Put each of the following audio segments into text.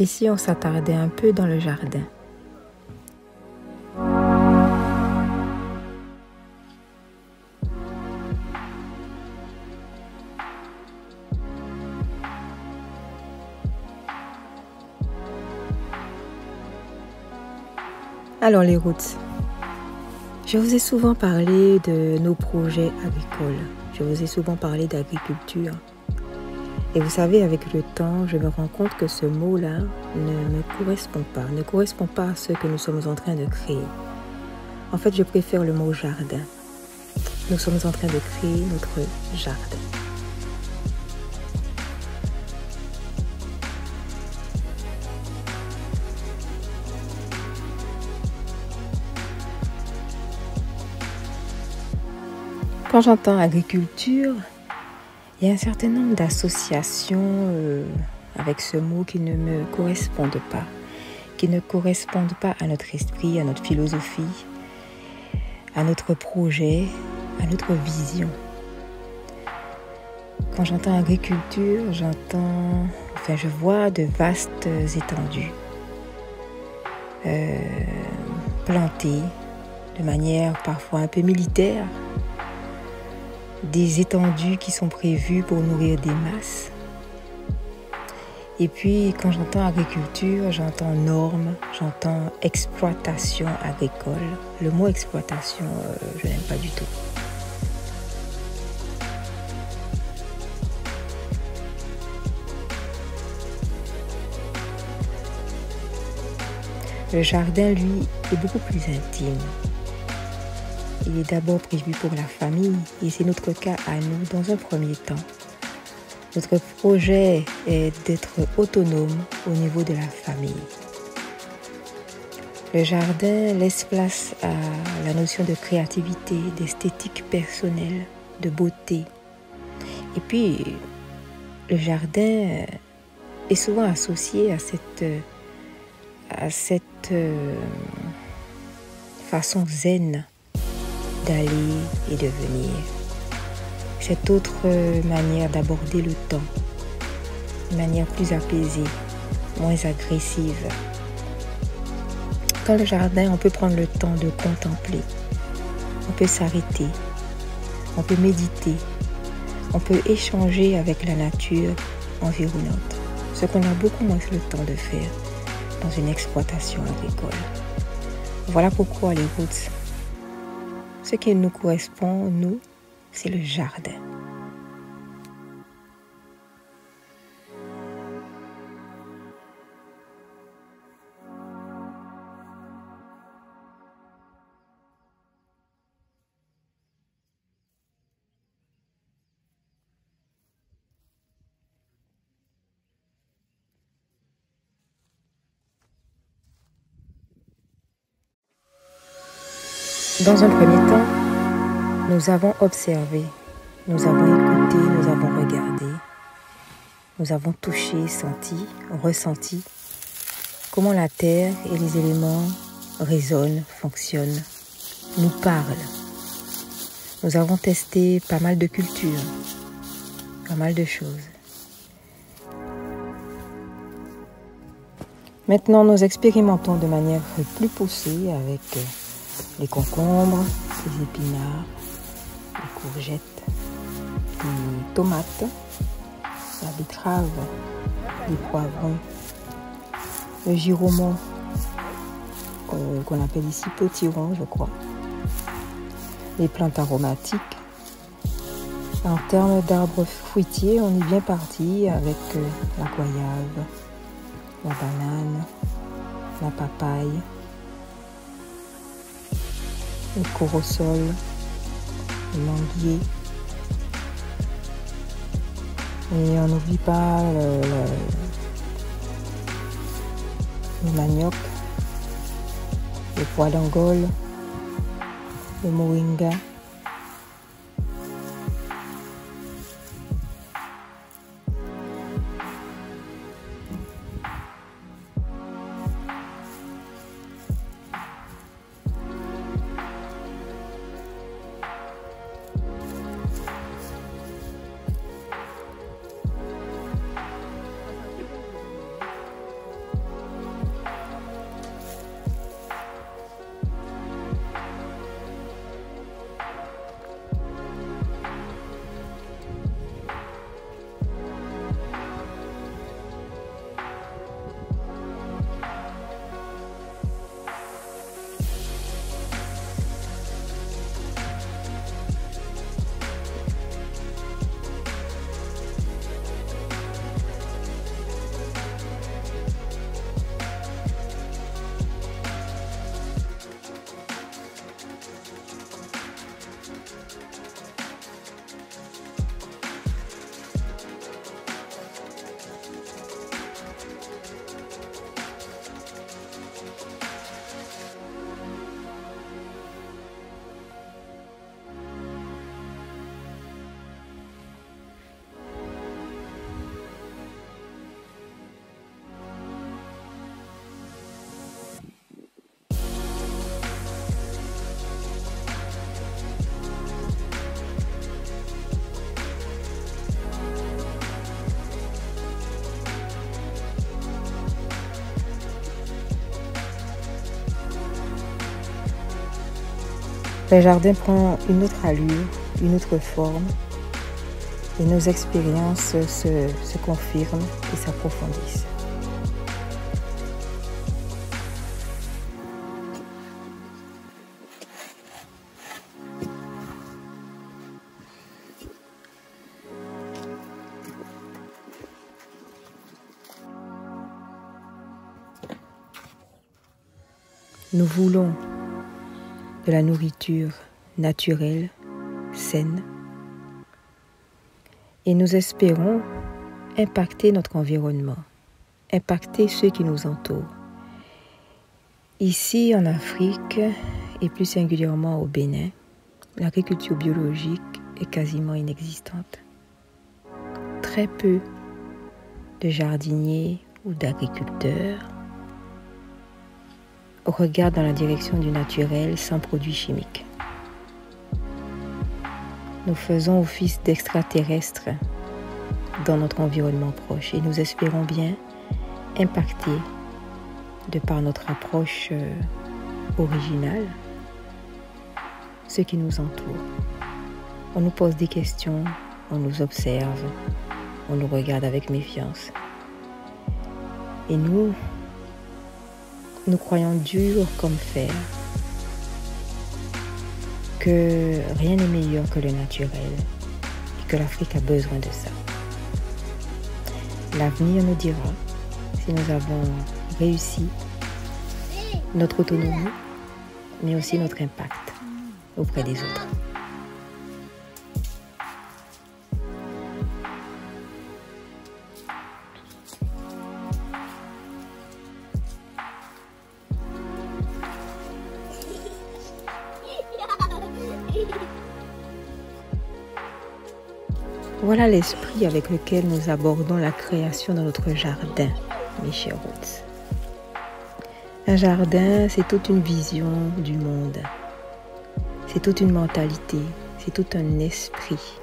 Et si on s'attardait un peu dans le jardin? Alors les routes, je vous ai souvent parlé de nos projets agricoles, je vous ai souvent parlé d'agriculture. Et vous savez, avec le temps, je me rends compte que ce mot-là ne me correspond pas à ce que nous sommes en train de créer. En fait, je préfère le mot jardin. Nous sommes en train de créer notre jardin. Quand j'entends agriculture, il y a un certain nombre d'associations avec ce mot qui ne me correspondent pas à notre esprit, à notre philosophie, à notre projet, à notre vision. Quand j'entends agriculture, je vois de vastes étendues plantées de manière parfois un peu militaire, des étendues qui sont prévues pour nourrir des masses. Et puis, quand j'entends agriculture, j'entends normes, j'entends exploitation agricole. Le mot exploitation, je n'aime pas du tout. Le jardin, lui, est beaucoup plus intime. Il est d'abord prévu pour la famille et c'est notre cas à nous dans un premier temps. Notre projet est d'être autonome au niveau de la famille. Le jardin laisse place à la notion de créativité, d'esthétique personnelle, de beauté. Et puis, le jardin est souvent associé à cette façon zen d'aller et de venir. Cette autre manière d'aborder le temps, une manière plus apaisée, moins agressive. Dans le jardin, on peut prendre le temps de contempler, on peut s'arrêter, on peut méditer, on peut échanger avec la nature environnante, ce qu'on a beaucoup moins le temps de faire dans une exploitation agricole. Voilà pourquoi les roots, ce qui nous correspond, nous, c'est le jardin. Dans un premier temps, nous avons observé, nous avons écouté, nous avons regardé, nous avons touché, senti, ressenti comment la terre et les éléments résonnent, fonctionnent, nous parlent. Nous avons testé pas mal de cultures, pas mal de choses. Maintenant, nous expérimentons de manière plus poussée avec les concombres, les épinards, les courgettes, les tomates, la betterave, les poivrons, le giromon, qu'on appelle ici potiron, je crois, les plantes aromatiques. En termes d'arbres fruitiers, on est bien parti avec la goyave, la banane, la papaye, le corosol, le manguier. Et on n'oublie pas le manioc, le pois d'Angole, le moringa. Le jardin prend une autre allure, une autre forme, et nos expériences se confirment et s'approfondissent. Nous voulons de la nourriture naturelle, saine, et nous espérons impacter notre environnement, impacter ceux qui nous entourent. Ici en Afrique, et plus singulièrement au Bénin, l'agriculture biologique est quasiment inexistante. Très peu de jardiniers ou d'agriculteurs regardent dans la direction du naturel sans produits chimiques. Nous faisons office d'extraterrestres dans notre environnement proche et nous espérons bien impacter, de par notre approche originale, ceux qui nous entourent. On nous pose des questions, on nous observe, on nous regarde avec méfiance. Et nous croyons dur comme fer que rien n'est meilleur que le naturel et que l'Afrique a besoin de ça. L'avenir nous dira si nous avons réussi notre autonomie, mais aussi notre impact auprès des autres. Voilà l'esprit avec lequel nous abordons la création de notre jardin, mes chers Roots. Un jardin, c'est toute une vision du monde. C'est toute une mentalité, c'est tout un esprit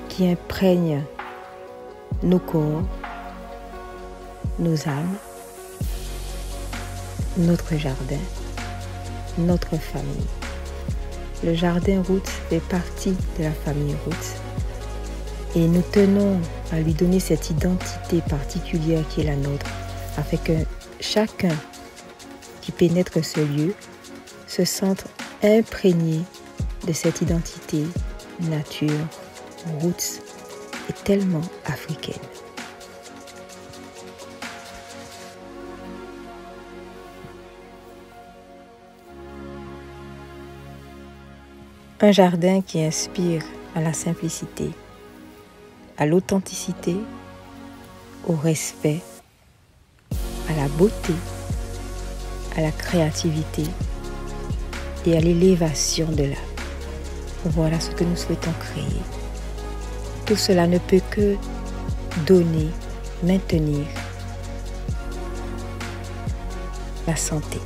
qui imprègne nos corps, nos âmes, notre jardin, notre famille. Le jardin Roots fait partie de la famille Roots et nous tenons à lui donner cette identité particulière qui est la nôtre afin que chacun qui pénètre ce lieu se sente imprégné de cette identité nature Roots et tellement africaine. Un jardin qui inspire à la simplicité, à l'authenticité, au respect, à la beauté, à la créativité et à l'élévation de l'âme. Voilà ce que nous souhaitons créer. Tout cela ne peut que donner, maintenir la santé.